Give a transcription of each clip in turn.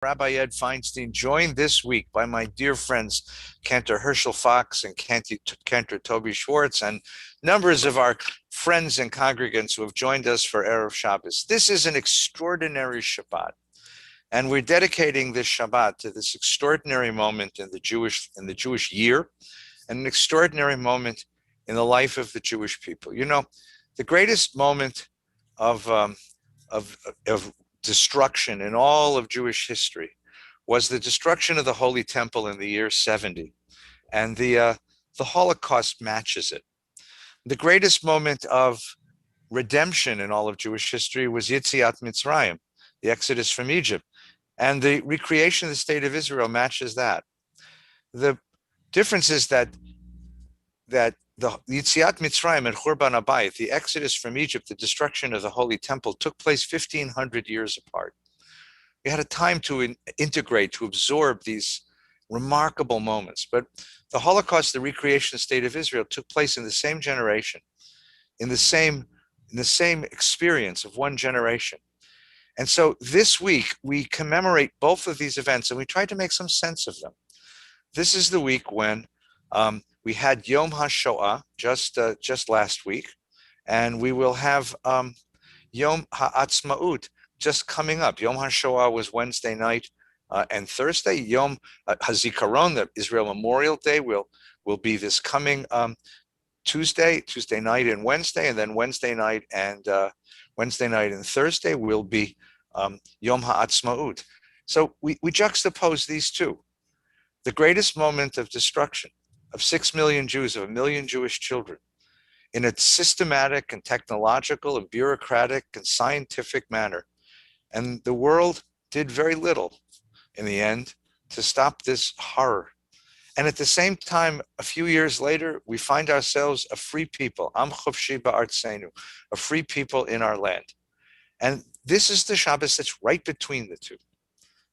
Rabbi Ed Feinstein, joined this week by my dear friends Cantor Herschel Fox and Cantor Toby Schwartz, and numbers of our friends and congregants who have joined us for Erev Shabbos. This is an extraordinary Shabbat, and we're dedicating this Shabbat to this extraordinary moment in the Jewish year, and an extraordinary moment in the life of the Jewish people. You know, the greatest moment of of destruction in all of Jewish history was the destruction of the Holy Temple in the year 70, and the Holocaust matches it. The greatest moment of redemption in all of Jewish history was Yetziat Mitzrayim, the Exodus from Egypt, and the recreation of the state of Israel matches that. The difference is that the Yetziat Mitzrayim and Churban Abayit, the exodus from Egypt, the destruction of the Holy Temple, took place 1,500 years apart. We had a time to integrate, to absorb these remarkable moments. But the Holocaust, the recreation of the state of Israel, took place in the same generation, in the same experience of one generation. And so this week, we commemorate both of these events, and we try to make some sense of them. This is the week when we had Yom HaShoah just last week, and we will have Yom HaAtzmaut just coming up. Yom HaShoah was Wednesday night and Thursday. Yom HaZikaron, the Israel Memorial Day, will be this coming Tuesday night and Wednesday, and then Wednesday night and Thursday will be Yom HaAtzmaut. So we juxtapose these two. The greatest moment of destruction of 6 million Jews, of 1 million Jewish children, in a systematic and technological and bureaucratic and scientific manner. And the world did very little in the end to stop this horror. And at the same time, a few years later, we find ourselves a free people, Am Chofshi Ba'artzenu, a free people in our land. And this is the Shabbos that's right between the two.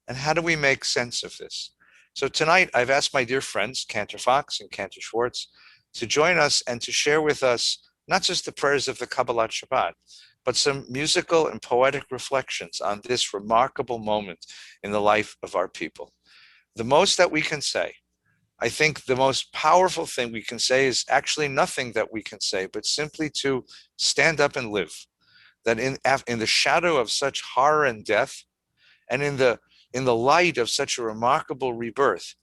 And how do we make sense of this? So tonight, I've asked my dear friends, Cantor Fox and Cantor Schwartz, to join us and to share with us not just the prayers of the Kabbalat Shabbat, but some musical and poetic reflections on this remarkable moment in the life of our people. The most that we can say, I think the most powerful thing we can say is actually nothing that we can say, but simply to stand up and live. That in the shadow of such horror and death, and in the light of such a remarkable rebirth,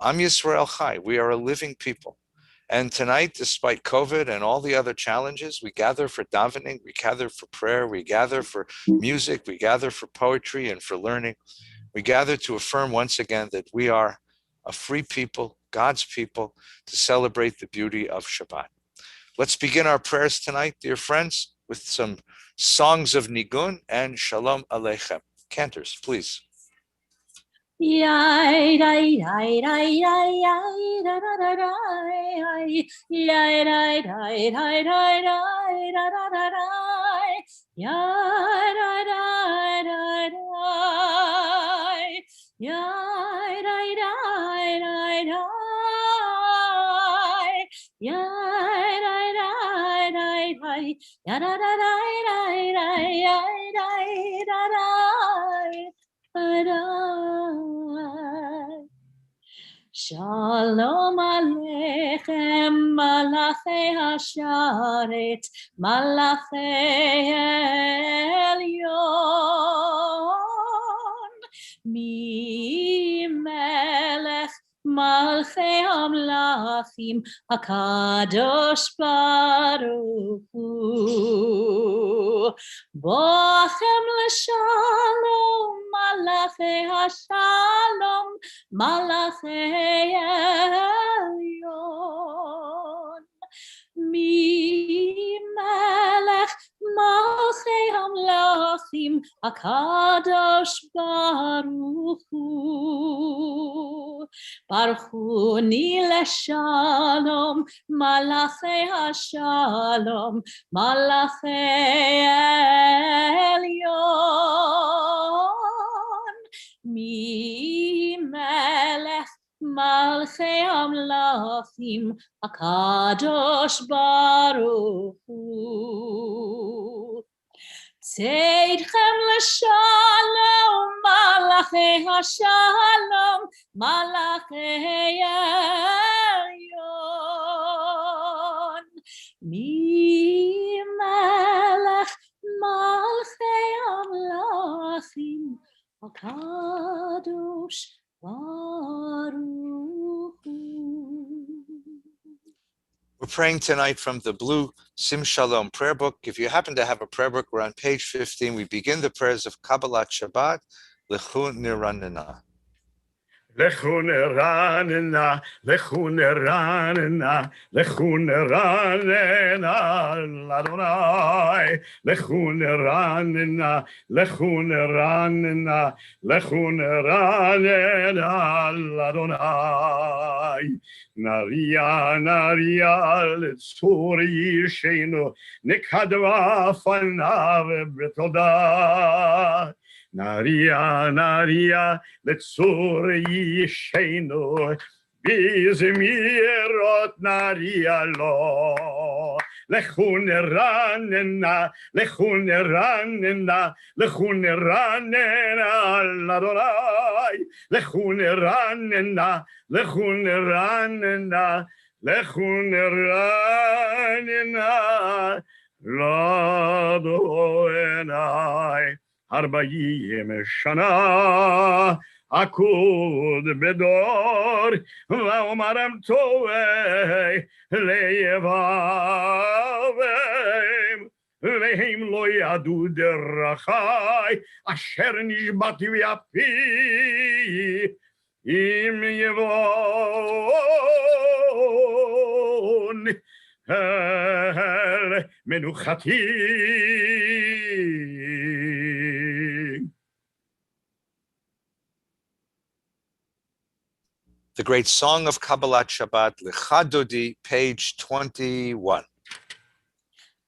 Am Yisrael Chai, we are a living people. And tonight, despite COVID and all the other challenges, we gather for davening, we gather for prayer, we gather for music, we gather for poetry and for learning. We gather to affirm once again that we are a free people, God's people, to celebrate the beauty of Shabbat. Let's begin our prayers tonight, dear friends, with some songs of Nigun and Shalom Aleichem. Cantors, please. Yai dai dai dai dai dai da da da da yai dai dai dai dai dai da da da da yai dai dai dai dai yai dai dai dai dai yai dai dai dai dai ya da da dai dai dai yai dai da dai. Shalom Aleichem, Malachei Hasharet, Malachei Elyon, Mi Melech Malchei Amlachim, HaKadosh Baruch Hu, Bochem L'Shalom, Malachei Hashalom, Malachei Elyon, Mi Melech Malchei Hamlachim, HaKadosh Baruch Hu, Baruchuni L'Shalom, Malachei Hashalom, Malachei Elyon, Mi Melech Malchei Amlachim, HaKadosh Baruch Hu. צאתכם לשלום, מלאכי השלום, מלאכי העליון. ממלך מלכי המלכים, הקדוש ברוך הוא. We're praying tonight from the blue Sim Shalom prayer book. If you happen to have a prayer book, we're on page 15. We begin the prayers of Kabbalat Shabbat, Lechu Niranana. Lechu Niranana, Lechu Niranana, Lechu Niranana, Ladonai. Lechu Niranana, Lechu Niranana, Lechu Niranana, Ladonai. Naria, Naria, Litzuri Shenu, Nikadva Fanav Betoda. Naria, Naria, Litzuri Shenu, Bizimirot Naria lo. Lechun ranena, lechun ranena, lechun ranena, Ladonai. Lechun ranena, lechun ranena, lechun ranena, Ladonai. 40 שנה אקוד בדור ואומרם טועה ליבבם והם לא ידעו דרכי אשר נשבעתי ביפי אם יבון אל מנוחתי. The great song of Kabbalat Shabbat, Lecha Dodi, page 21.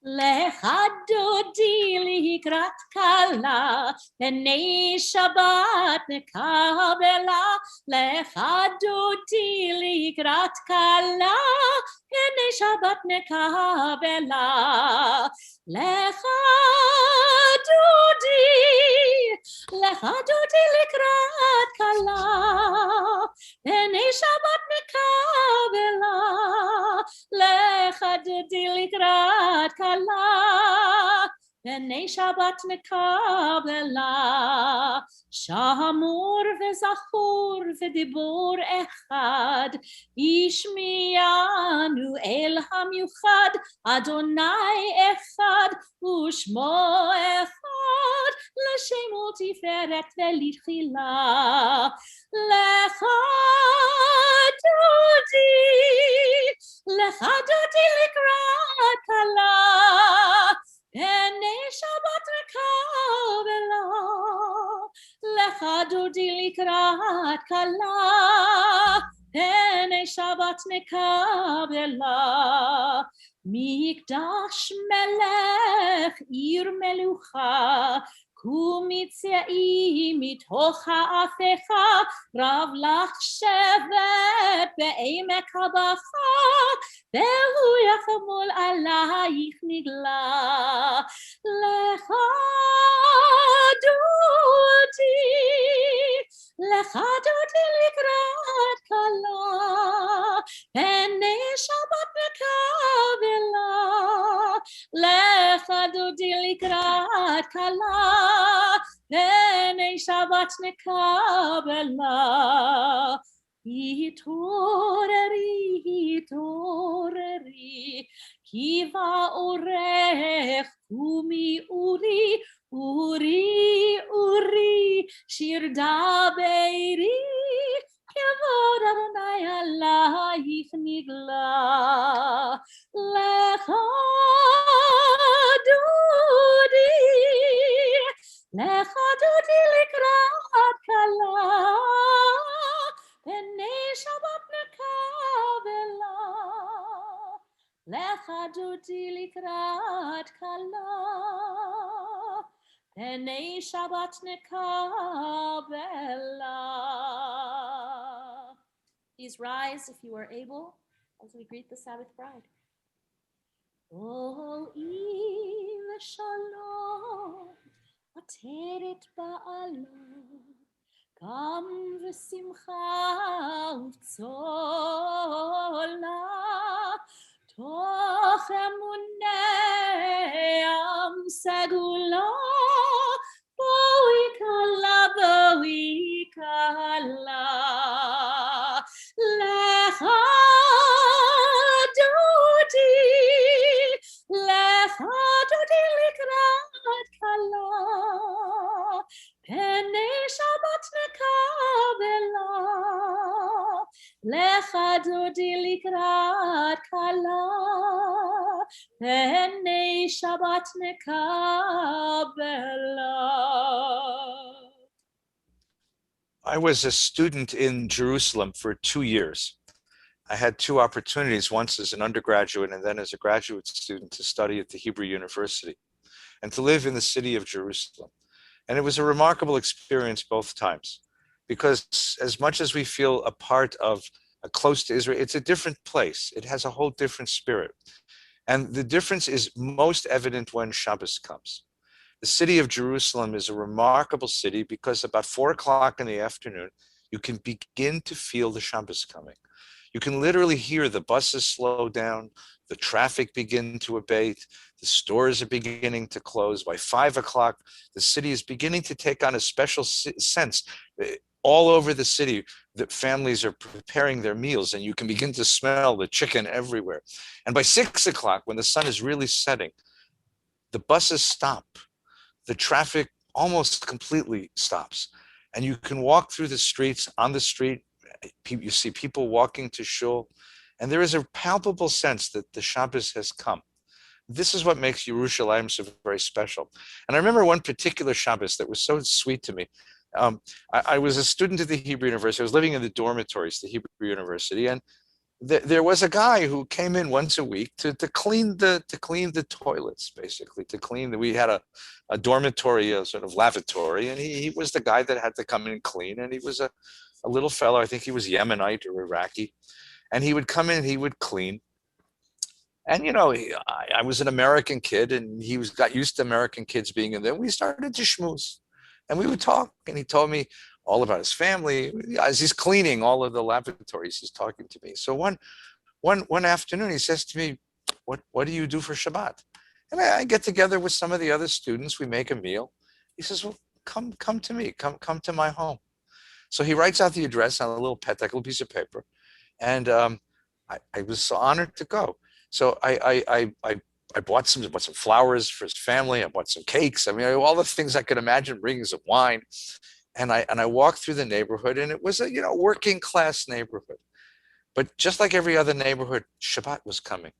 לך דודי לקראת כלה, פני שבת נקבלה. לך דודי לקראת כלה, פני שבת נקבלה. לך דודי לקראת כלה, פני שבת נקבלה. לך דודי לקראת כלה, פני שבת נקבלה. שמור וזכור ודיבור אחד, השמיענו אל המיוחד, אדוני אחד ושמו אחד, לשם ולתפארת ולתחילה. לך דודי לקראת כלה, פני שבת נקבלה. לך דודי לקראת כלה, פני שבת נקבלה. מקדש מלך עיר מלוכה, קומי צאי מתוך ההפכה, רב לך שבט בעמק הבכה, והוא יחמול עלייך נגלה. לך דודי לקראת כלה, פני שבת נקבלה. לך דודי לקראת כלה, פני שבת נקבלה. התעוררי, כי באורך קומי אורי, אורי, שיר דברי, כבוד אדוני עלייך נגלה. לך דודי לקראת כלה, פני שבת נקבלה. לך דודי לקראת כלה, פני שבת נקבלה. Please rise if you are able as we greet the Sabbath bride. Shalom. עטרת בעלה, גם ושמחה וצולה, תוך אמוני עם סגולה, בואי כלה, בואי כלה, לך דודי, לך דודי לקראת כלה, פני שבת נקבלה, לך דודי לקראת כלה, פני שבת נקבלה. I was a student in Jerusalem for 2 years. I had 2 opportunities, once as an undergraduate and then as a graduate student, to study at the Hebrew University and to live in the city of Jerusalem. And it was a remarkable experience both times, because as much as we feel a part of, close to Israel, it's a different place. It has a whole different spirit. And the difference is most evident when Shabbos comes. The city of Jerusalem is a remarkable city because about 4 o'clock in the afternoon, you can begin to feel the Shabbos coming. You can literally hear the buses slow down, the traffic begin to abate, the stores are beginning to close. By 5 o'clock, the city is beginning to take on a special sense. All over the city, the families are preparing their meals, and you can begin to smell the chicken everywhere. And by 6 o'clock, when the sun is really setting, the buses stop. The traffic almost completely stops. And you can walk through the streets. On the street, you see people walking to shul, and there is a palpable sense that the Shabbos has come. This is what makes Yerushalayim so very special. And I remember one particular Shabbos that was so sweet to me. I was a student at the Hebrew University. I was living in the dormitories, the Hebrew University, and there was a guy who came in once a week to clean the toilets, basically, we had a dormitory, a sort of lavatory, and he was the guy that had to come in and clean. And he was a little fellow, I think he was Yemenite or Iraqi, and he would come in, he would clean. And I was an American kid, and he got used to American kids being in there. We started to schmooze, and we would talk, and he told me all about his family. As he's cleaning all of the lavatories, he's talking to me. So one afternoon, he says to me, what do you do for Shabbat? And I get together with some of the other students. We make a meal. He says, well, come to me. Come to my home. So he writes out the address on a little petticle piece of paper. And I was so honored to go. So I bought some flowers for his family. I bought some cakes. I mean, all the things I could imagine, bringing some wine. And I walked through the neighborhood, and it was a working class neighborhood. But just like every other neighborhood, Shabbat was coming,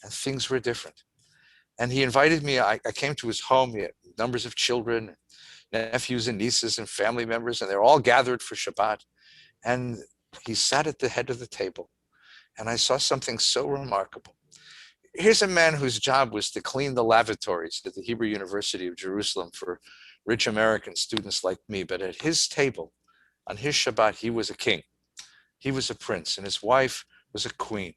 and things were different. And he invited me. I came to his home. He had numbers of children, nephews and nieces and family members, and they're all gathered for Shabbat. And he sat at the head of the table, and I saw something so remarkable. Here's a man whose job was to clean the lavatories at the Hebrew University of Jerusalem for rich American students like me. But at his table, on his Shabbat, he was a king. He was a prince, and his wife was a queen.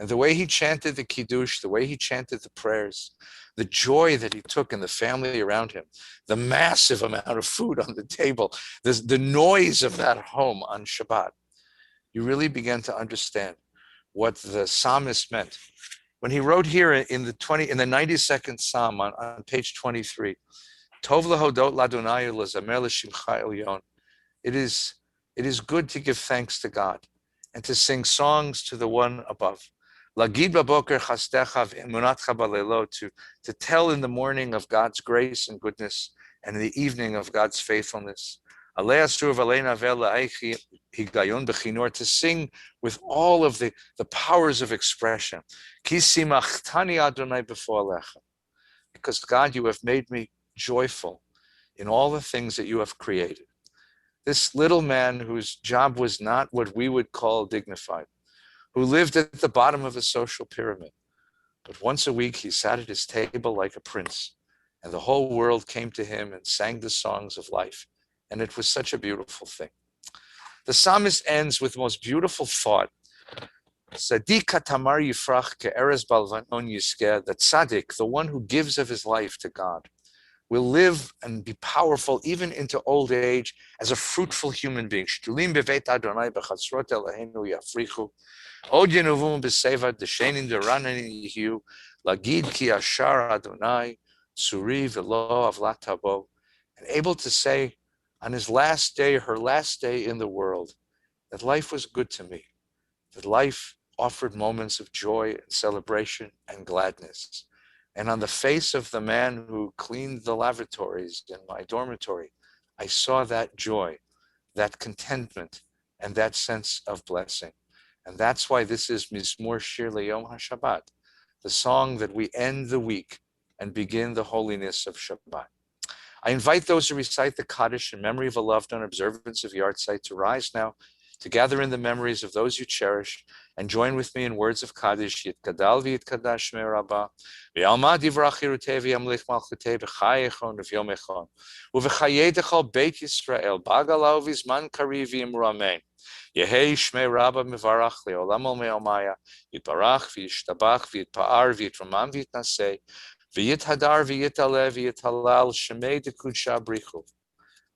And the way he chanted the Kiddush, the way he chanted the prayers, the joy that he took in the family around him, the massive amount of food on the table, the noise of that home on Shabbat, you really began to understand what the psalmist meant. When he wrote here in the 92nd Psalm on page 23, Tov lahodot ladonai lazamer l'shimcha elyon. It is good to give thanks to God and to sing songs to the one above. Lagid baboker chastecha v'emunatcha balelot, to tell in the morning of God's grace and goodness, and in the evening of God's faithfulness. Alei asur v'alei navel la'eichi higayon b'chinor, to sing with all of the powers of expression. Ki simachtani Adonai b'fo alecha, because God, you have made me joyful in all the things that you have created. This little man whose job was not what we would call dignified, who lived at the bottom of the social pyramid, but once a week he sat at his table like a prince, and the whole world came to him and sang the songs of life, and it was such a beautiful thing. The psalmist ends with the most beautiful thought. Tzaddik katamar yifrach ke'erez balvanon yiskeh, that tzaddik, the one who gives of his life to God, will live and be powerful even into old age as a fruitful human being. Shtulim bevet Adonai b'chatzrot Eloheinu yafrichu. Od yenuvum b'seva d'shenim d'ranin yihu. Lagid ki ashar Adonai suri v'lo avlat habo. And able to say on his last day, her last day in the world, that life was good to me, that life offered moments of joy and celebration and gladness. And on the face of the man who cleaned the lavatories in my dormitory, I saw that joy, that contentment, and that sense of blessing. And that's why this is Mizmor Shir Le'Yom HaShabbat, the song that we end the week and begin the holiness of Shabbat. I invite those who recite the Kaddish in memory of a loved one, observance of Yartzeit, to rise now, to gather in the memories of those you cherish, and join with me in words of Kaddish. Yitkadal v'yitkadash shmei Rabbah, v'yalma divrach chirutei v'yamlich malchutei v'chayechon v'yomechon, u'v'chayei dechol beit Yisrael, b'agalau v'zman kariv v'yimru amen. Yehei shmei Rabbah mivarach le'olam ol me'omaya, yitbarach v'yishtabach v'yitpa'ar v'yitramam v'yitnasei, v'yithadar v'yitaleh v'yitalal shmei dekudsha brichu.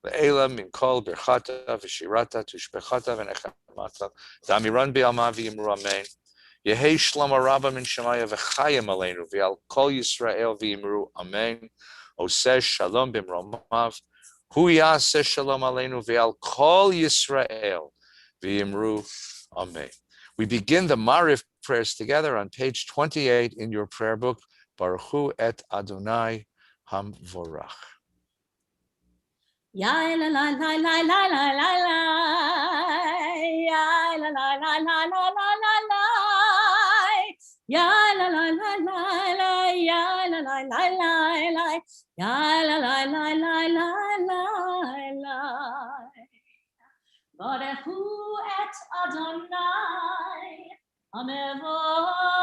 Le'ela min kol berchata v'shirata tushbechata v'nechamata damiran bi'alma v'yimru amen. Yehei shlama rabba min shemaya v'chayim aleinu v'al kol Yisrael v'yimru amen. Oseh shalom b'mromav. Hu yaseh shalom aleinu v'al kol Yisrael v'yimru amen. We begin the Mariv prayers together on page 28 in your prayer book. Baruch Hu et Adonai Hamvorach. Ya la la la la la la la la. Ya la la la la la la la la. Ya la la la la la. Ya la la la la la. Ya la la la la la la la. Baruch Hu et Adonai Hamevorach.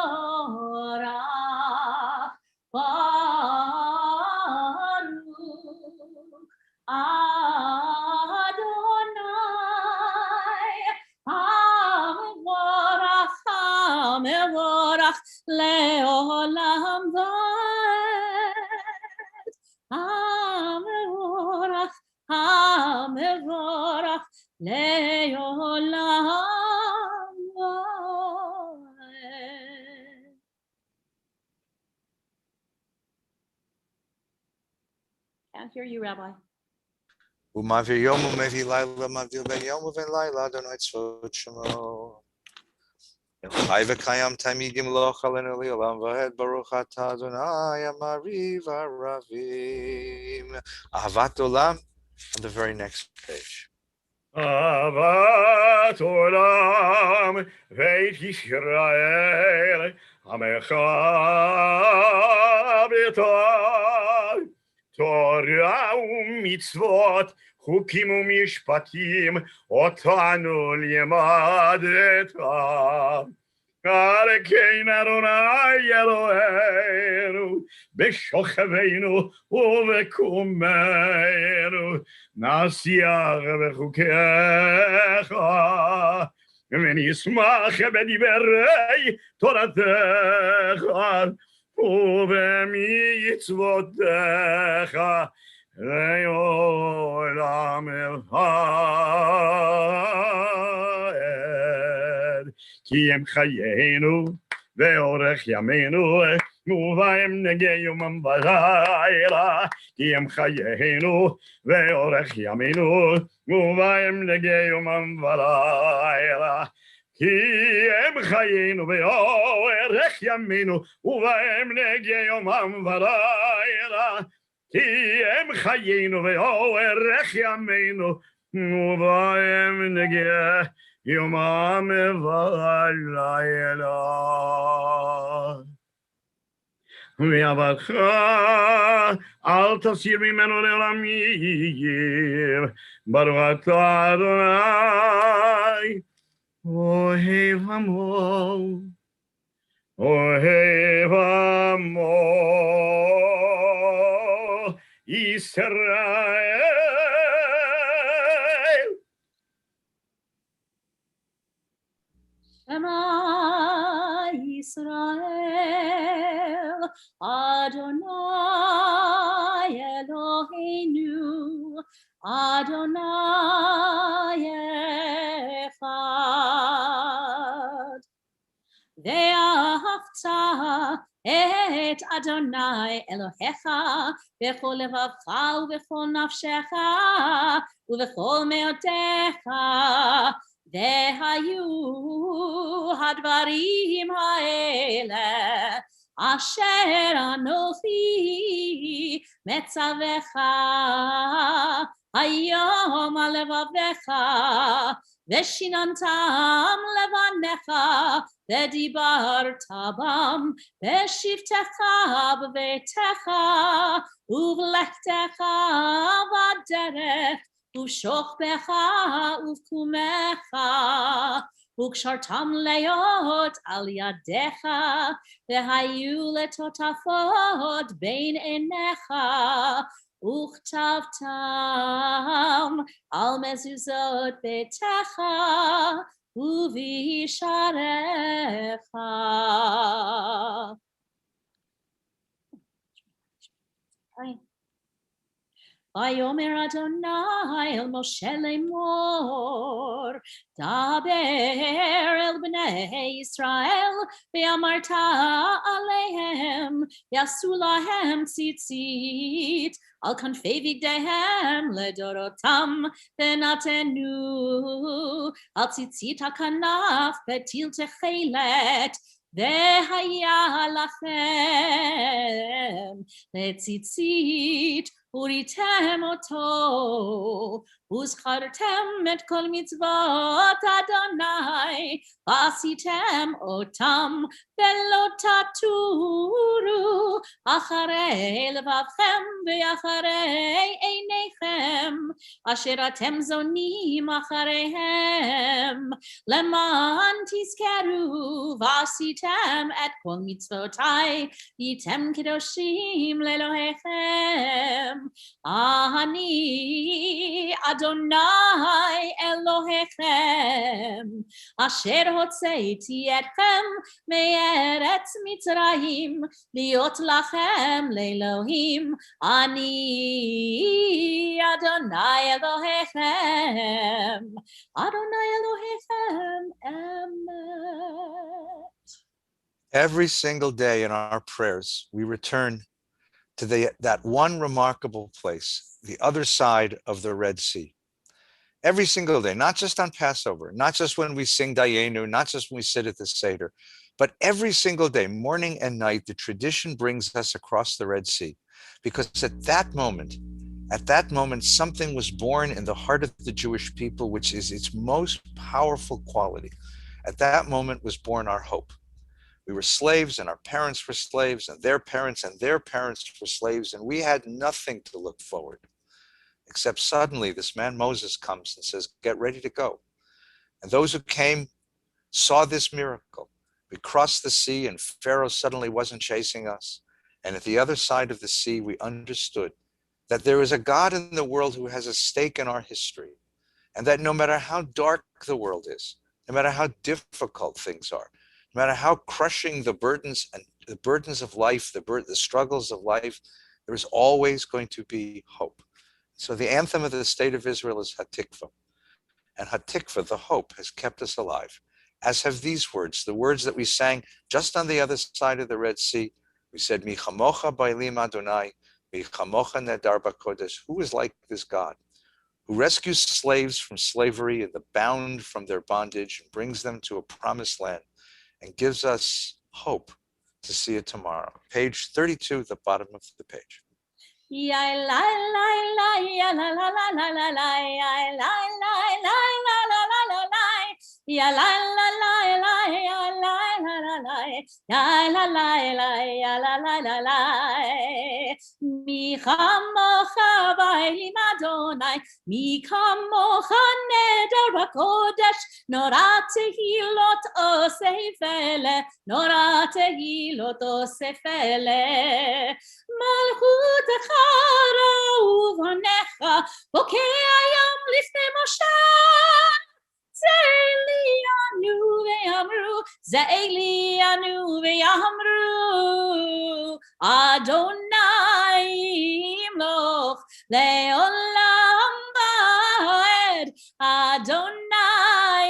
Adonai, Hamevorach, Hamevorach, Leolam Vaed. Hamevorach, Hamevorach, Leolam Vaed. Can't hear you, Rabbi. Umavir yom umevi laila, mavir ben yom uven laila, Adonai tzvot shemo. Chai v'kayam tamidim lo chalenu li'olam v'ed, baruch atah Adonai amariv aravim. Ahavat olam on the very next page. Ahavat olam veit Yisrael hamecha b'tov Torah u'mitzvot chukim u'mishpatim otanu li'madeta Arekein Adonai Eloheinu b'shochaveinu u'v'kumeinu nasiach v'chukecha v'nismach b'divrei toratecha ובמצוותיך לעולם ועד. כי הם חיינו ואורך ימינו ובהם נגי יומם ולילה. כי הם חיינו ואורך ימינו ובהם נגי יומם ולילה. כי הם חיינו ואורך ימינו ובהם נגי יומם ולילה. כי הם חיינו ואורך ימינו ובהם נגי יומם ולילה. ועבדך אל תסיר ממנו לעולמים. ברוך אתה אדוני אוהב עמו, אוהב עמו, ישראל. Shema Yisrael, Adonai Elohim. Eloheinu Adonai Echad. ואהבת את אדוני אלוהיך בכל לבבך ובכל נפשך ובכל מאודך. והיו הדברים האלה אשר אנוכי מצווך היום על לבבך ושיננתם לבניך ודיברת בם בשבתך בביתך ובלכתך בדרך ובשוכבך ובקומך וקשרתם להיות על ידיך והיו לטוטפות בין עיניך וכתבתם על מזוזות ביתך ובישעריך. ויאמר אדוני אל משה לאמור, דבר אל בני ישראל, ואמרת עליהם, יעשו להם ציצית על כנפי בגדיהם לדורותם, ונתנו על ציצית הכנף פתיל תכלת, והיה לכם לציצית וריתם אותו, וזכרתם את כל מצוות אדוני, ועשיתם אותם, ולא תטורו אחרי לבבכם ואחרי עיניכם, אשר אתם זונים אחריהם, למען תזכרו ועשיתם את כל מצוותיי, הייתם קדושים לאלוהיכם. אני אדוני אלוהיכם, אשר הוצאתי אתכם מארץ מצרים, להיות לכם לאלוהים. אני אדוני אלוהיכם, אדוני אלוהיכם אמת. Every single day in our prayers, we return to that one remarkable place, the other side of the Red Sea. Every single day, not just on Passover, not just when we sing Dayenu, not just when we sit at the Seder, but every single day, morning and night, the tradition brings us across the Red Sea. Because at that moment, something was born in the heart of the Jewish people, which is its most powerful quality. At that moment was born our hope. We were slaves, and our parents were slaves, and their parents were slaves, and we had nothing to look forward. Except suddenly this man Moses comes and says, get ready to go. And those who came saw this miracle. We crossed the sea, and Pharaoh suddenly wasn't chasing us. And at the other side of the sea, we understood that there is a God in the world who has a stake in our history, and that no matter how dark the world is, no matter how difficult things are, no matter how crushing the burdens of life, the struggles of life, there is always going to be hope. So the anthem of the state of Israel is Hatikva. And Hatikva, the hope, has kept us alive, as have these words, the words that we sang just on the other side of the Red Sea. We said, Mi chamocha bailim Adonai, Mi chamocha nedar b'kodesh. Who is like this God, who rescues slaves from slavery and the bound from their bondage and brings them to a promised land and gives us hope to see it tomorrow. Page 32, the bottom of the page. מי כמוך באלים אדוני, מי כמוך נדר בקודש, נורא תהילות אוסף אלה, נורא תהילות אוסף אלה. מלכותך ראו בניך, בוקע יום לפני משה. זה אלינו ויאמרו, אדוני ימלוך לעולם ועד, אדוני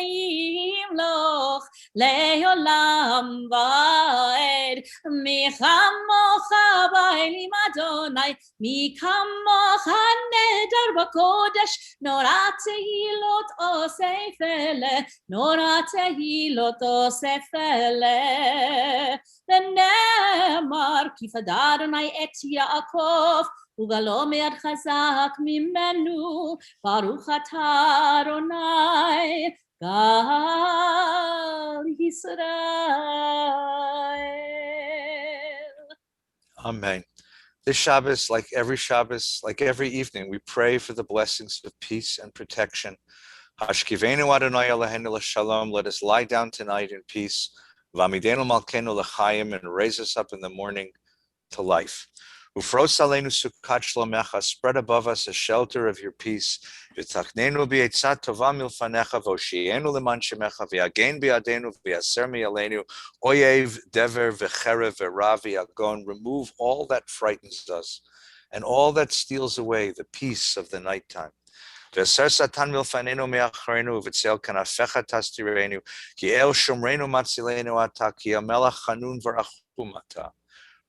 ימלוך, לעולם ועד. מי כמוך באלים אדוני, מי כמוך נדר בקודש, נורא תהילות אוסף אלה, נורא תהילות אוסף אלה. ונאמר כי פדה אדוני את יעקב, וגלו מיד חזק ממנו, ברוך אתה אדוני גל ישראל. Amen. This Shabbos, like every Shabbos, like every evening, we pray for the blessings of peace and protection. Hashkivenu Adonai Eloheinu l'shalom. Let us lie down tonight in peace. V'amidenu malkeinu l'chaim, and raise us up in the morning to life. Ufros aleinu sukat shlomecha. Spread above us a shelter of your peace. V'tachnenu b'etzat tova milfanecha, v'oshienu leman shemecha, v'yagen bi'adenu, v'yaser mi'aleinu, oyev, dever, v'cherev, v'rav, v'yagon. Remove all that frightens us and all that steals away the peace of the nighttime. V'aser satan milfanenu me'acharenu, v'tzel kanafecha tastirenu, ki el shomrenu matzilenu ata, ki amelach chanun v'rachum ata.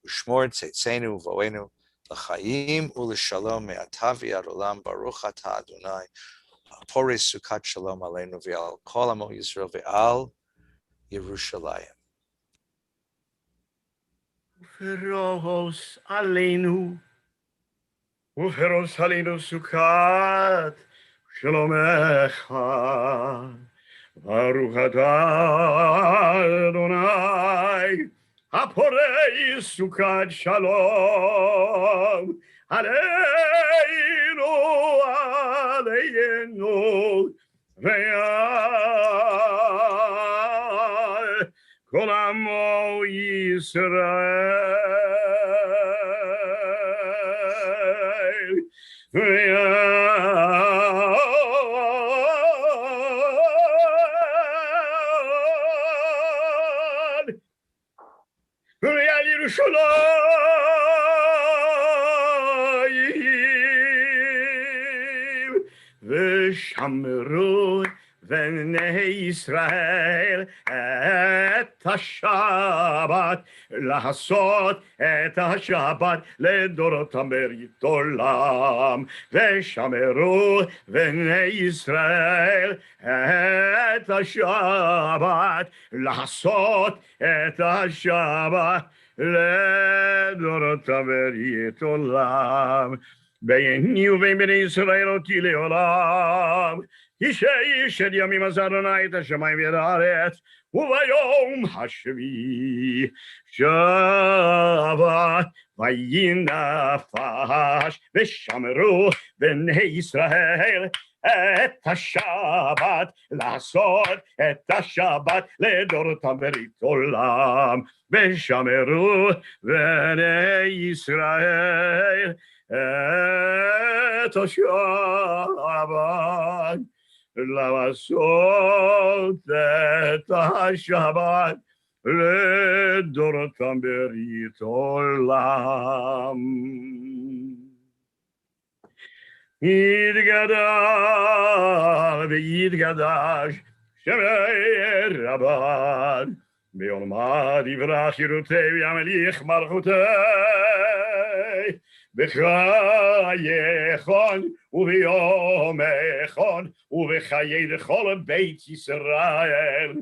Ushmor tzeitzenu v'oenu l'chaim u'lishalom me'ata v'yad olam, baruch ata Adonai poris sukat shalom aleinu v'al kol amo Yisrael v'al Yerushalayim. Uferos aleinu sukat shalomecha, baruch ata Adonai Haporei sukat shalom aleinu ve'al kol amo Yisrael ve'al Yerushalayim v'shamru v'nei Yisrael et ha-Shabbat, לעשות את השבת לדורותם ברית עולם. ושמרו בני ישראל את השבת, לעשות את השבת לדורותם ברית עולם. ביני ובין בני ישראל אותי לעולם, איש את ימים עשה אדוני את השמיים ואת הארץ, וביום השביעי שבת וינפש, ושמרו בני ישראל את השבת, לעשות את השבת לדורותם ברית עולם. ושמרו בני ישראל את השבת, לעשות את השבת לדורותם ברית עולם. יתגדל ויתקדש שמי רבן, ביומא יברח חירותי וימליך מלכותי, בחייכון וביומכון ובחיי לכל בית ישראל,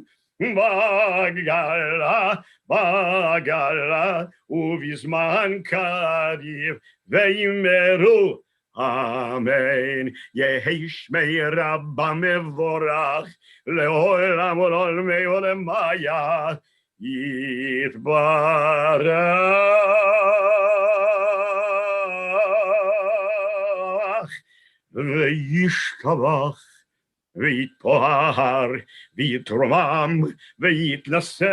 בגלה ובזמן קריב ויאמרו אמן. יהי שמי רבה מבורך לעולם ולעולמי עולמיה יתברך. וישתבח ויתפאר ויתרומם ויתנשא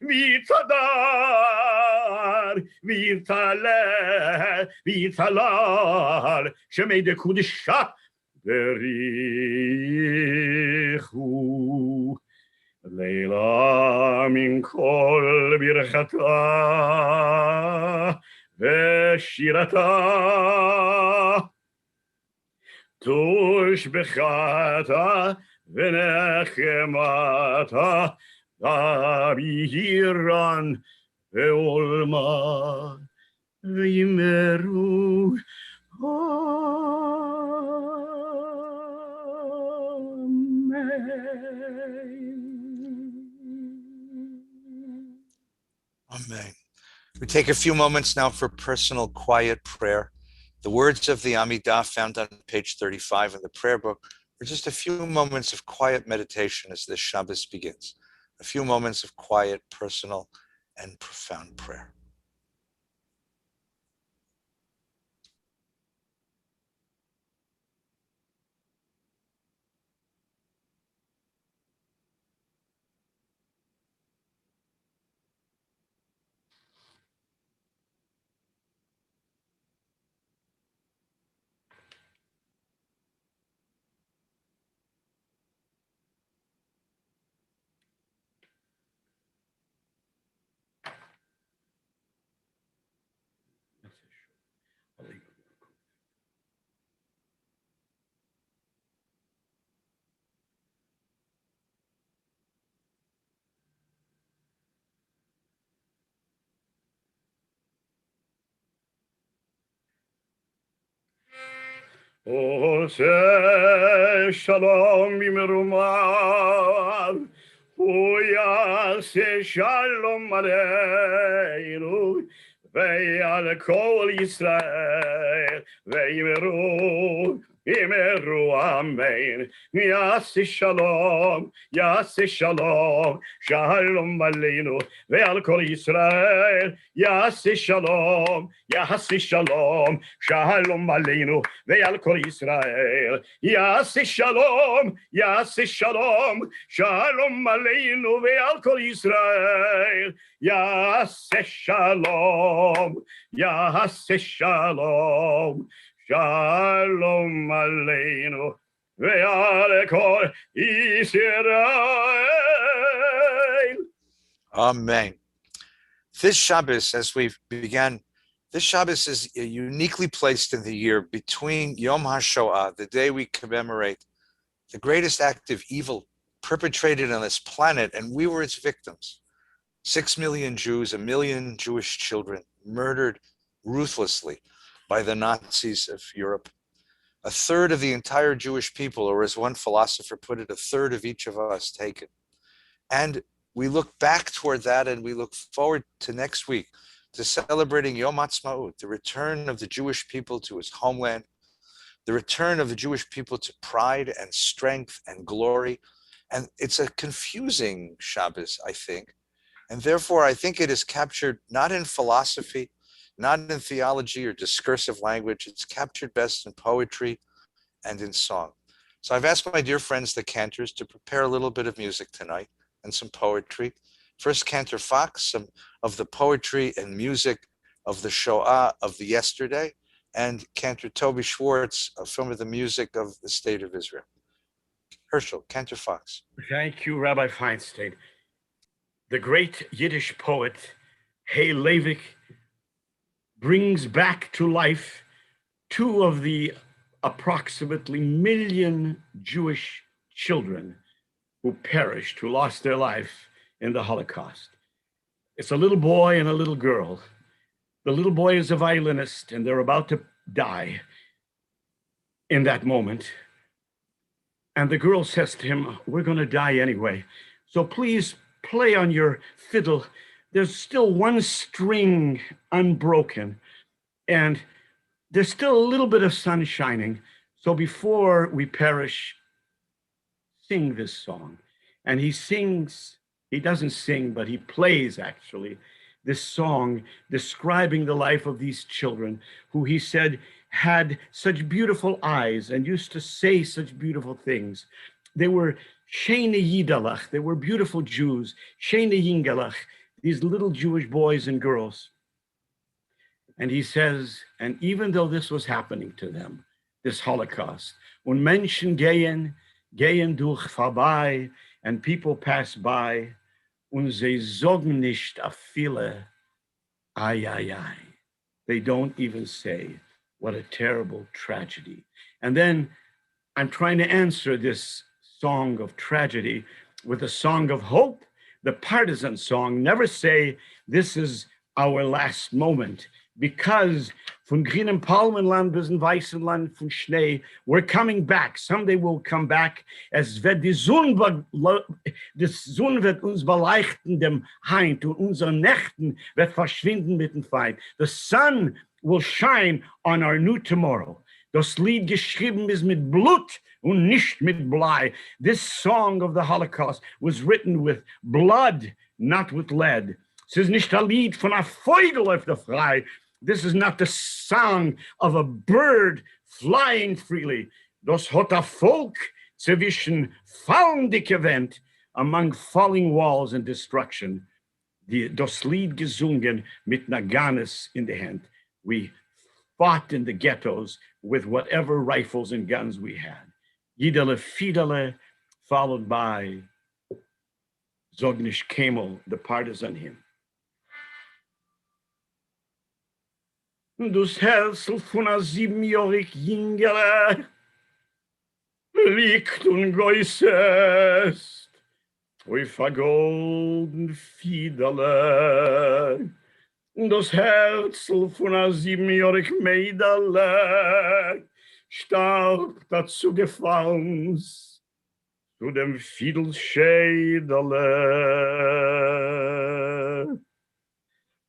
ויתהדר ויתהלל ויתהלל שמי דקודשה בריחו לילה מן כל ברכתה ושירתה תושבחתה ונחמתה בהירן ועולמה וימרו Amen. We take a few moments now for personal quiet prayer. The words of the Amidah found on page 35 in the prayer book are just a few moments of quiet meditation as this Shabbos begins. A few moments of quiet, personal, and profound prayer. עושה שלום במרומיו, הוא יעשה שלום עלינו ועל כל ישראל, ויאמרו אמן. יעשה שלום, שלום עלינו ועל כל ישראל, יעשה שלום, שלום עלינו ועל כל ישראל, יעשה שלום, שלום עלינו ועל כל ישראל, יעשה שלום, שלום עלינו ועל כל ישראל. Amen. This Shabbos, as we began, this Shabbos is uniquely placed in the year between Yom HaShoah, the day we commemorate the greatest act of evil perpetrated on this planet, and we were its victims. 6 million Jews, 1 million Jewish children murdered ruthlessly by the Nazis of Europe. A third of the entire Jewish people, or as one philosopher put it, a third of each of us taken. And we look back toward that, and we look forward to next week to celebrating Yom Ha'atzmaut, the return of the Jewish people to its homeland, the return of the Jewish people to pride and strength and glory. And it's a confusing Shabbos, I think. And therefore, I think it is captured not in philosophy, not in theology or discursive language. It's captured best in poetry and in song. So I've asked my dear friends, the cantors, to prepare a little bit of music tonight and some poetry. First, Cantor Fox, some of the poetry and music of the Shoah of the yesterday, and Cantor Toby Schwartz, some of the music of the State of Israel. Herschel, Cantor Fox. Thank you, Rabbi Feinstein. The great Yiddish poet, Hey Leivik, brings back to life two of the approximately 1 million Jewish children who perished, who lost their life in the Holocaust. It's a little boy and a little girl. The little boy is a violinist, and they're about to die in that moment. And the girl says to him, "We're going to die anyway, so please play on your fiddle. There's still one string unbroken, and there's still a little bit of sun shining. So before we perish, sing this song." And he sings, he doesn't sing, but he plays actually this song describing the life of these children who he said had such beautiful eyes and used to say such beautiful things. They were Shene Yidalach, they were beautiful Jews, Shene Yingalach, these little Jewish boys and girls. And he says, and even though this was happening to them, this Holocaust, when Menschen gehen durch vorbei, and people pass by, und sie sagen nicht a viele, ay, ay, ay. They don't even say, what a terrible tragedy. And then I'm trying to answer this song of tragedy with a song of hope. The partisan song never say, this is our last moment, because von grünem Palmenland bis in Weißenland von Schnee, we're coming back. Someday we'll come back. Es wird die Sonne wird uns beleuchten dem Heint und unsere Nächten wird verschwinden mit dem Feind. The sun will shine on our new tomorrow. Das Lied geschrieben ist mit Blut und nicht mit Blei. This song of the Holocaust was written with blood, not with lead. Es ist nicht ein Lied von einer Vogel auf der Frei. This is not the song of a bird flying freely. Das hat ein Volk zwischen fallendige Wand, among falling walls and destruction. Das Lied gesungen mit Naganes in the hand. We fought in the ghettos with whatever rifles and guns we had. Yidele Fidele, followed by Zognish Kamel, the partisan hymn. Dus Herzl von a 7-jährig Jüngere liegt und geäußert auf a golden Fiedele. Das Herzl von a 7-jährig Mädele starb dazu gefallen zu dem Fiedelschädele.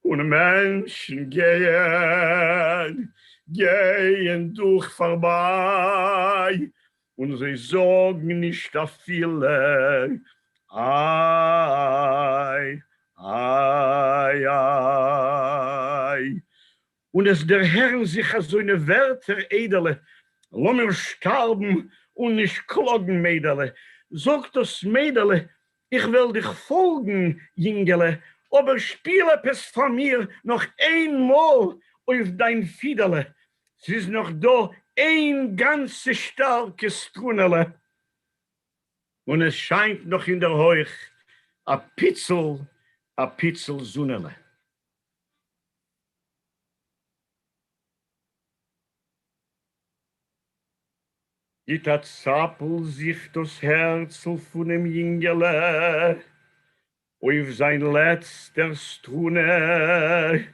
Und Menschen gehen durch vorbei und sie sorgen nicht auf viele. Ei, ei, ei. Und es der Herr sich als so eine Wörter edele, lass mir sterben und nicht klagen, Mädele. Sag das Mädele, ich will dich folgen, Jüngele, aber spiele es von mir noch einmal auf dein Fiedele. Es ist noch da ein ganz starkes Strunele. Und es scheint noch in der Heuch a Pitzel Sunnele. It hat zappel sich das Herzl von dem Jüngele auf sein letzter Strune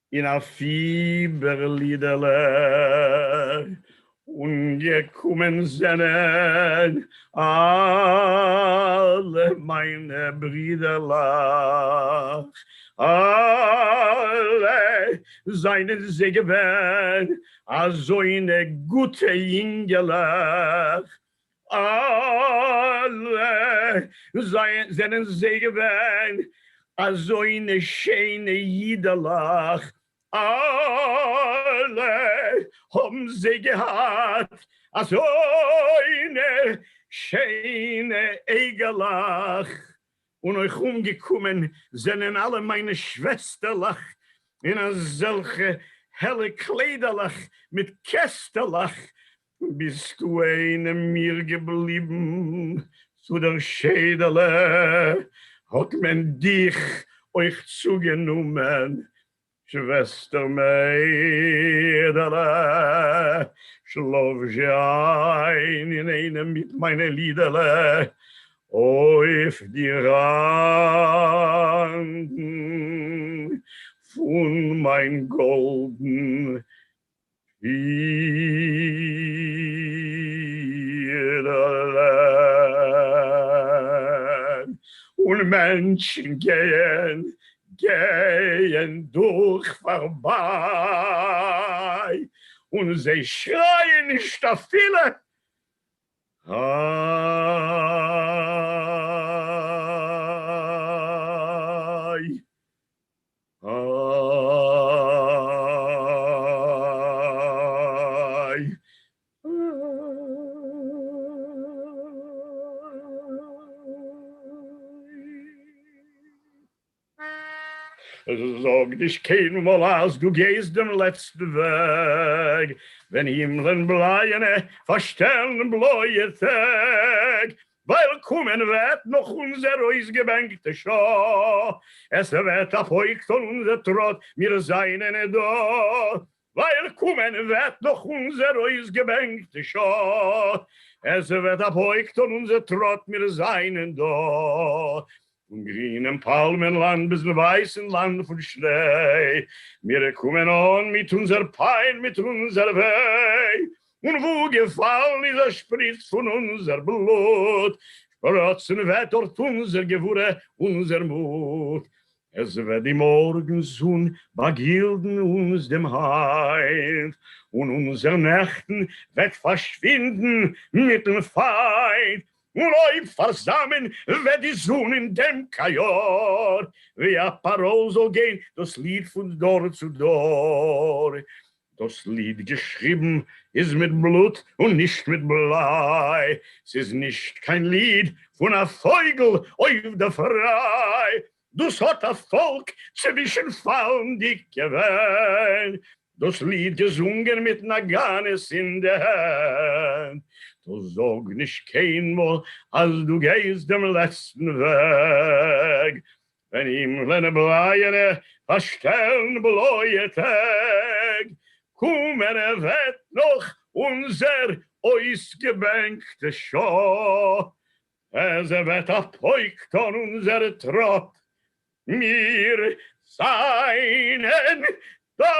in a Fieberliedele. Und gekommen sind alle meine Brüderlach, alle seinen sie gewähnt, also eine gute Jüngelach, alle seinen sie gewähnt, also eine schöne Jidelach, alle haben sie gehabt, also eine schöne Egelach. Und euch umgekommen sind alle meine Schwesterlach in a solche helle Kleiderlach mit Kästerlach. Bist du eine mir geblieben zu der Schädele, hat man dich euch zugenommen. Schwester Mädele, schlaf sie ein in einem mit meinen Liederle, auf die Ranken von mein golden Liederle. Und Menschen gehen durch vorbei und sie schreien nicht da viele. Ai, ai, Sag dich kein Mal, als du gehst dem letzten Weg, wenn Himmeln bleiene, verstellen bläue Tag, weil kommen wird noch unser ausgebänkte Schau. Es wird erfolgt von unser Trott, wir seien da. Weil kommen wird noch unser ausgebänkte Schau. Es wird erfolgt von unser Trott, wir seien da. Von grünem Palmenland bis zum weißen Land von Schnee. Wir kommen an mit unser Pein, mit unser Weh. Und wo gefallen ist Spritz von unser Blut, sprotzen wird dort unser Gewurre, unser Mut. Es wird die Morgensonne begilden uns dem Heil, und unser Nächten wird verschwinden mit dem Feind. Und euch versammeln wird die Sonne in dem Kajor, wie ein Parol soll gehen, das Lied von Dor zu Dor. Das Lied geschrieben ist mit Blut und nicht mit Blei. Es ist nicht kein Lied von einem Vogel auf der Frei. Das hat das Volk zwischen Fallen dick gewählt. Das Lied gesungen mit Naganes in der Hand. Du sag nicht keinmal, als du gehst dem letzten Weg. Wenn ihm eine Bleiere verstellen bläue Tag, kommen wird noch unser ausgebänkte Schau. Es wird erfolgt an unser Trott, wir seien da.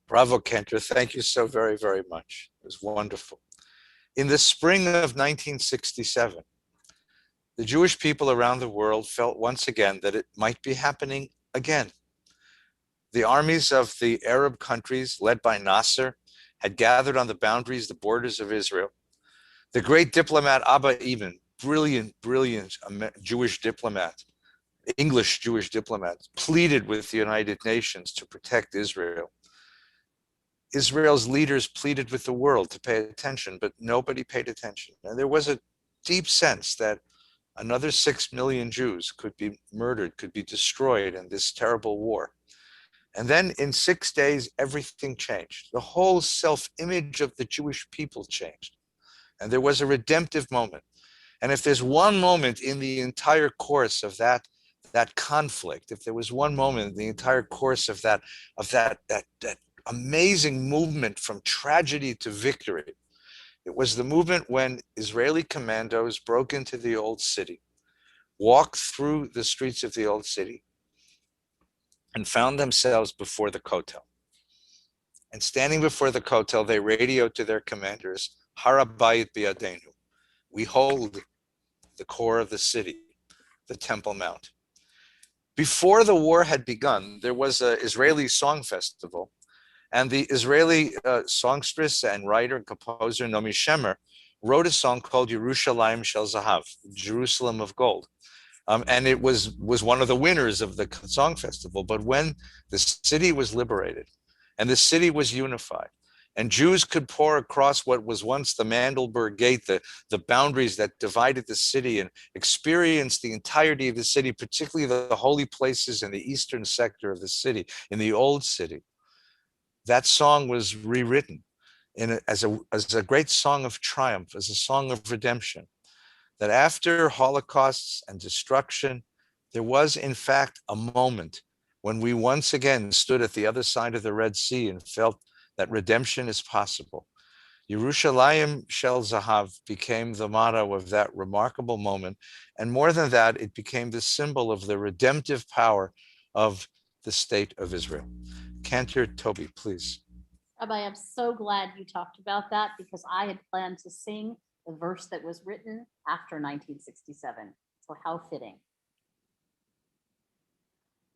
Bravo, Cantor. Thank you so very, very much. It was wonderful. In the spring of 1967, the Jewish people around the world felt once again that it might be happening again. The armies of the Arab countries, led by Nasser, had gathered on the boundaries, the borders of Israel. The great diplomat Abba Eban, brilliant Jewish diplomat, English Jewish diplomat, pleaded with the United Nations to protect Israel. Israel's leaders pleaded with the world to pay attention, but nobody paid attention. And there was a deep sense that another 6 million Jews could be murdered, could be destroyed in this terrible war. And then in 6 days, everything changed. The whole self-image of the Jewish people changed. And there was a redemptive moment. And if there's one moment in the entire course of that conflict, if there was one moment in the entire course of that amazing movement from tragedy to victory, it was the movement when Israeli commandos broke into the old city, walked through the streets of the old city, and found themselves before the Kotel. And standing before the Kotel, they radioed to their commanders, Har Habayit Biyadenu. We hold the core of the city, the Temple Mount. Before the war had begun, there was an Israeli song festival, and the Israeli songstress and writer and composer Naomi Shemer wrote a song called Yerushalayim Shel Zahav, Jerusalem of Gold. And it was one of the winners of the song festival. But when the city was liberated and the city was unified, and Jews could pour across what was once the Mandelberg Gate, the boundaries that divided the city, and experience the entirety of the city, particularly the holy places in the eastern sector of the city, in the old city, that song was rewritten as a great song of triumph, as a song of redemption. That after holocausts and destruction, there was in fact a moment when we once again stood at the other side of the Red Sea and felt that redemption is possible. Yerushalayim Shel Zahav became the motto of that remarkable moment. And more than that, it became the symbol of the redemptive power of the state of Israel. Cantor Toby, please. Rabbi, I'm so glad you talked about that, because I had planned to sing the verse that was written after 1967. So how fitting.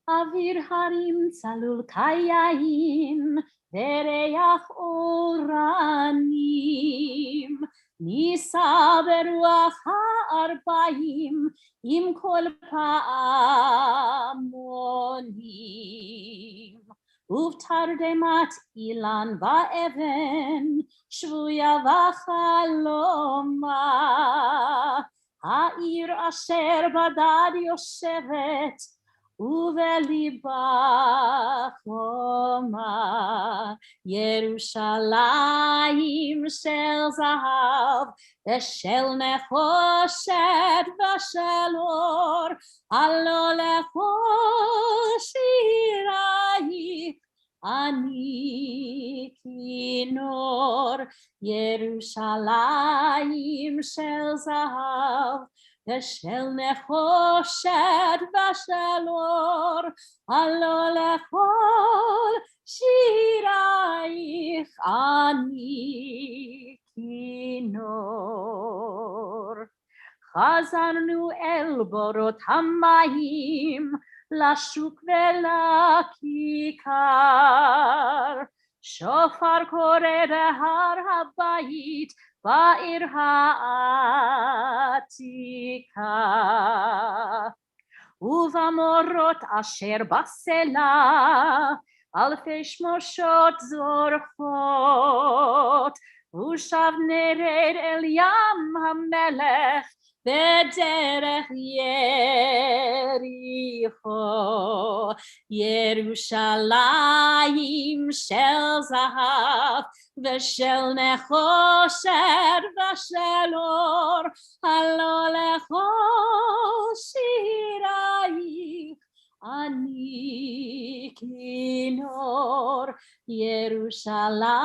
Avir harim tzalul kayayim, vereach oranim, nisa beruach ha'arbaim, im kol pa'amonim. ובתרדמת אילן ואבן, שבויה וחלומה, העיר אשר בדד יושבת, ובליבה חומה. ירושלים של זהב ושל נחושת ושל אור, הלא לכל שירייך אני כינור. ירושלים של זהב ושל נחושת ושל אור, הלא לכל שירייך אני כינור. חזרנו אל בורות המים, לשוק ולכיכר, שופר קורא בהר הבית, בעיר העתיקה. ובמורות אשר בסלע, אלפי שמשות זורחות, ושב נרד אל ים המלך, בדרך יריחו. ירושלים של זהב ושל נחושת ושל אור, הלא לכל שירייך אני כינור. ירושלים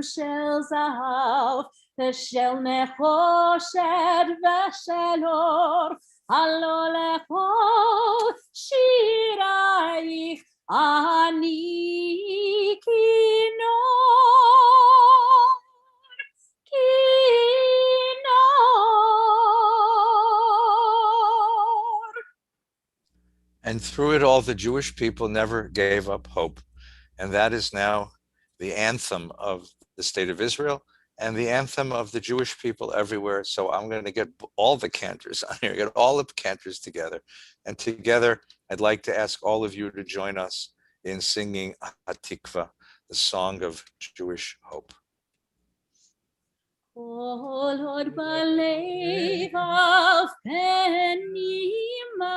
של זהב ושל נחושת ושל אור, הלא לכל שירייך אני כינור, כינור. And through it all, the Jewish people never gave up hope. And that is now the anthem of the state of Israel and the anthem of the Jewish people everywhere. So I'm going to get all the cantors on here, get all the cantors together. And together, I'd like to ask all of you to join us in singing Hatikva, the song of Jewish hope. כל עוד בלב אף פנימה,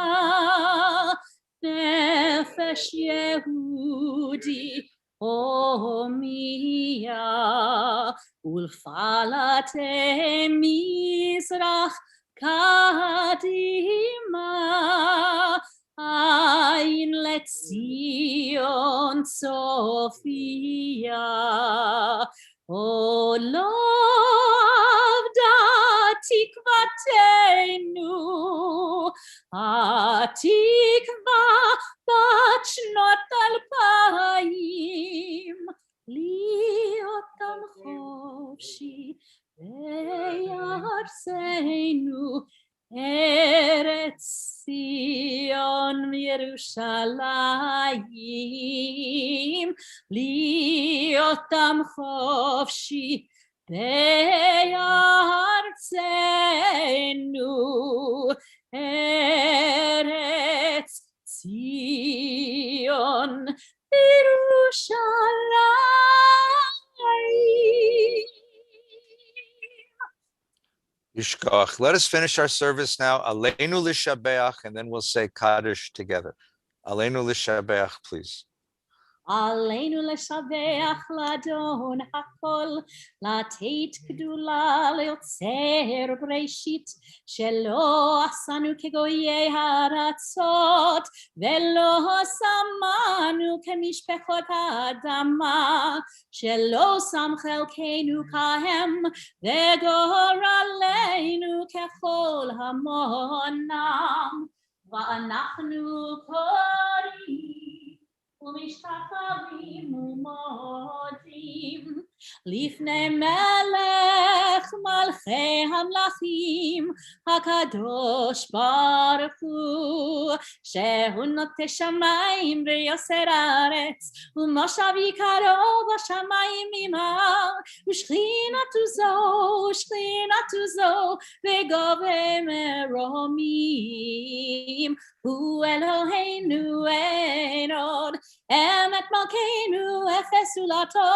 נפש יהודי הומיה, ולפלטי מזרח קדימה, עין לציון צופיה. לא אבדה תקוותנו, התקווה בת שנות 2000, להיות גם חופשי בארצנו, ארץ ציון ירושלים, להיות גם חופשי בארצנו, ארץ ציון ירושלים. Yishkoach. Let us finish our service now. Aleinu l'shabeach, and then we'll say Kaddish together. Aleinu l'shabeach, please. עלינו לשבח לאדון הכל, לתת גדולה ליוצר בראשית, שלא עשנו כגויי הארצות, ולא שמנו כמשפחות האדמה, שלא שם חלקנו כהם, וגורלנו ככל המונם, ואנחנו קוראים ומשתחווים ומודים לפני מלך מלכי המלכים הקדוש ברוך הוא, שהוא נוטה שמיים ויוסר ארץ, ומושבי קרוב השמיים ממעל, ושכינתו זו וגובה מרומים. הוא אלוהינו אין עוד, אמת מלכנו אפס זולתו,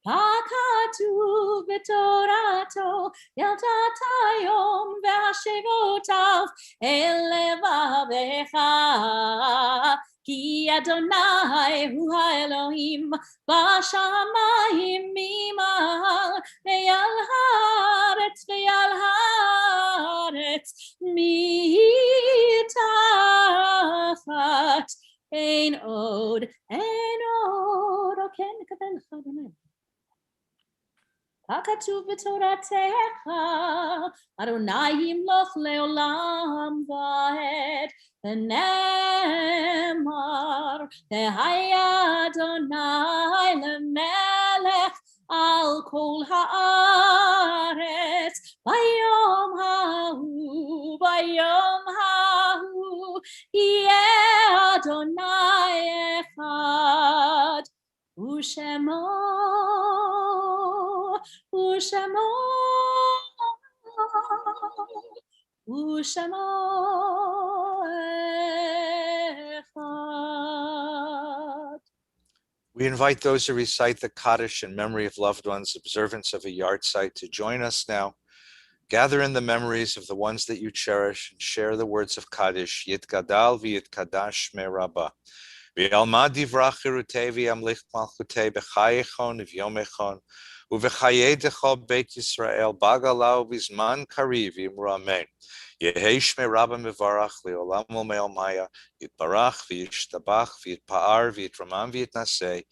ככתוב בתורתו, ידעת היום והשבותיו אל לבבך, Ki Adonai hu ha'Elohim b'shamayim mimal ve'al haaretz mitachat ein od oken kavel Adonai. הכתוב בתורתך, אדוני ימלוך לעולם ועד, ונאמר, והיה אדוני למלך על כל הארץ, ביום ההוא, יהיה אדוני אחד, ושמו echad. We invite those who recite the Kaddish in memory of loved ones, observance of a yard site, to join us now. Gather in the memories of the ones that you cherish and share the words of Kaddish. Yitgadal v'yitkadash me Rabbah. V'yalmad divrach chirutei v'yamlich malchutei b'chayechon v'yomechon. Uvechaye dechol Beit Yisrael bagalau bizman kariv yimru amen. Yehi shmei Rabba mevarach leolam u'me'omaya yitbarach v'yishtabach v'yitpa'ar v'yitramam v'yitnaseh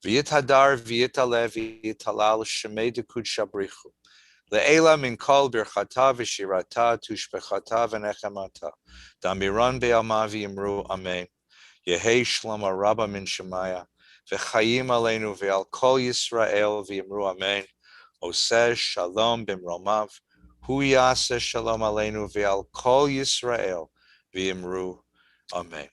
v'yithadar v'yitalev v'yitalal shemei dekud shabrichu le'ela min kol birchata v'shirata tushbechata v'nechemata damiran be'alma v'yimru amen. Yehi shlama Rabba min shemaya v'chayim aleinu ve'al kol Yisrael v'yimru amen. Oseh shalom b'mromav hu yaseh shalom aleinu ve'al kol Yisrael v'yimru amen.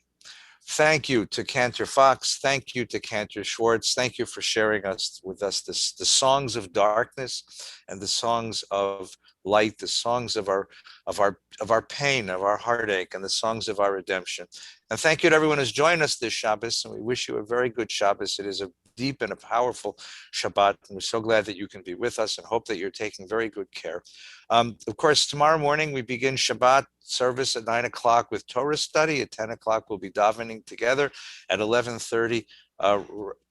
Thank you to Cantor Fox. Thank you to Cantor Schwartz. Thank you for sharing with us the songs of darkness and the songs of light, the songs of our pain, of our heartache, and the songs of our redemption. And thank you to everyone who's joined us this Shabbos, and we wish you a very good Shabbos. It is a deep and a powerful Shabbat, and we're so glad that you can be with us and hope that you're taking very good care. Of course, tomorrow morning we begin Shabbat service at 9 o'clock with Torah study. At 10 o'clock we'll be davening together. At 11:30,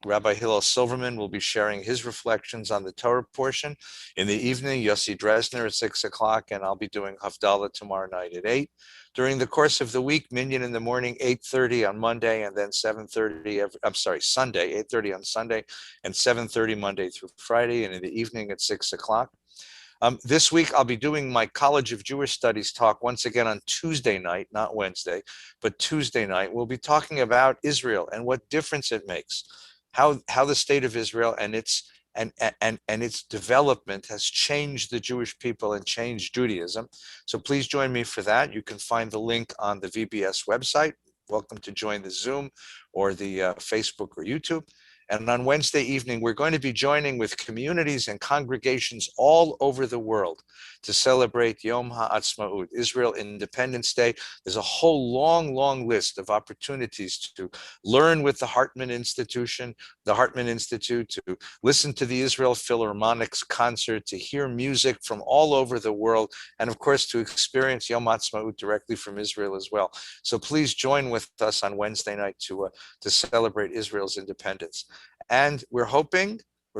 Rabbi Hillel Silverman will be sharing his reflections on the Torah portion. In the evening, Yossi Dresner at 6 o'clock, and I'll be doing Havdalah tomorrow night at 8. During the course of the week, Minyan in the morning, 8:30 on Monday, and then 7:30, Sunday, 8:30 on Sunday, and 7:30 Monday through Friday, and in the evening at 6 o'clock. This week, I'll be doing my College of Jewish Studies talk once again on Tuesday night, not Wednesday, but Tuesday night. We'll be talking about Israel and what difference it makes, how the state of Israel and its development has changed the Jewish people and changed Judaism. So please join me for that. You can find the link on the VBS website. Welcome to join the Zoom or the Facebook or YouTube. And on Wednesday evening, we're going to be joining with communities and congregations all over the world to celebrate Yom HaAtzmaut, Israel Independence Day. There's a whole long list of opportunities to learn with the Hartman Institute, to listen to the Israel Philharmonic's concert, to hear music from all over the world, and of course, to experience Yom HaAtzmaut directly from Israel as well. So please join with us on Wednesday night to celebrate Israel's independence. And we're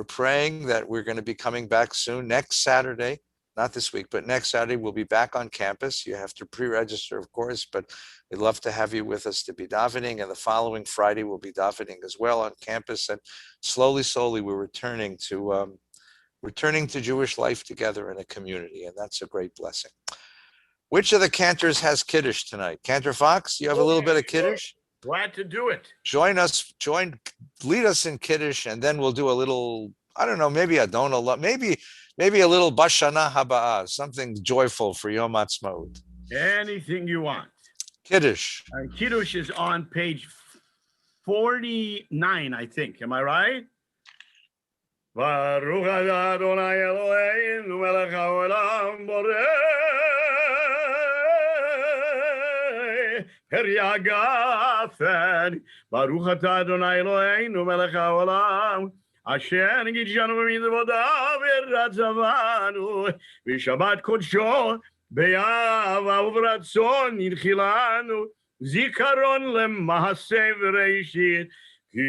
praying that we're going to be coming back soon. Next Saturday, not this week, but next Saturday, we'll be back on campus. You have to pre-register, of course, but we'd love to have you with us to be davening. And the following Friday, we'll be davening as well on campus. And slowly, we're returning to Jewish life together in a community. And that's a great blessing. Which of the Cantors has Kiddush tonight? Cantor Fox, you have a little bit of Kiddush? Glad to do it. Lead us in Kiddush, and then we'll do a little, I don't know, maybe a donut, maybe a little Bashana Haba'ah, something joyful for Yom HaAtzmaut. Anything you want. Kiddush. Kiddush is on page 49, I think. Am I right? Baruch Adonai Eloheinu melech haolam borei Periagafen. Baruch atah Adonai Eloheinu melech haolam asher gidshanu b'mitzvotav v'ratzavanu v'shabbat kodsho be'ahava u'b'ratzon yinchilanu זיכרון למעשה וראשית, כי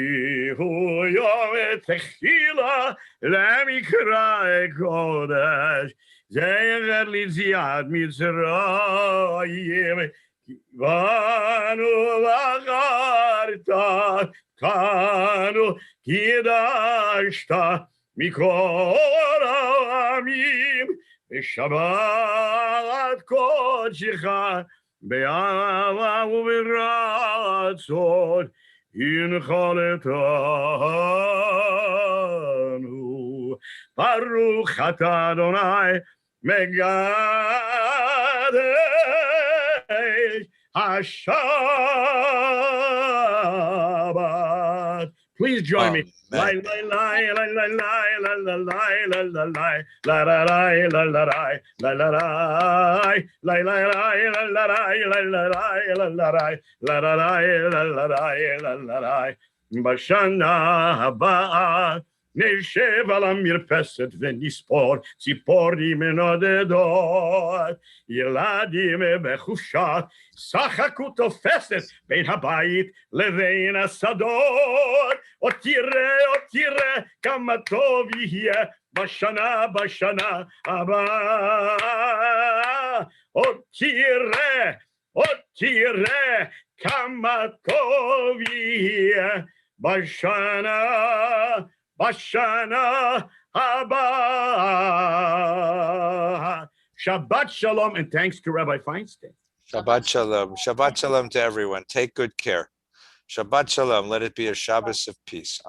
הוא יום תחילה למקרא קודש, זכר ליציאת מצרים, כיוונו בחרת, כאנו קידשת מכל העמים, בשבת קודשך, באהבה וברצון, הנחלתנו. ברוך אתה אדוני מקדש השבת. Please join me. La la la la la la la la la la la la la la la la la la. בשנה הבאה נשב על המרפסת ונספור ציפורים נודדות, ילדים בחופשה, שחקו תופסת בין הבית לבין השדות. עוד תראה כמה טוב יהיה בשנה הבאה. עוד תראה כמה טוב יהיה בשנה הבאה. Shabbat shalom and thanks to Rabbi Feinstein. Shabbat shalom. Shabbat shalom to everyone. Take good care. Shabbat shalom. Let it be a Shabbos of peace.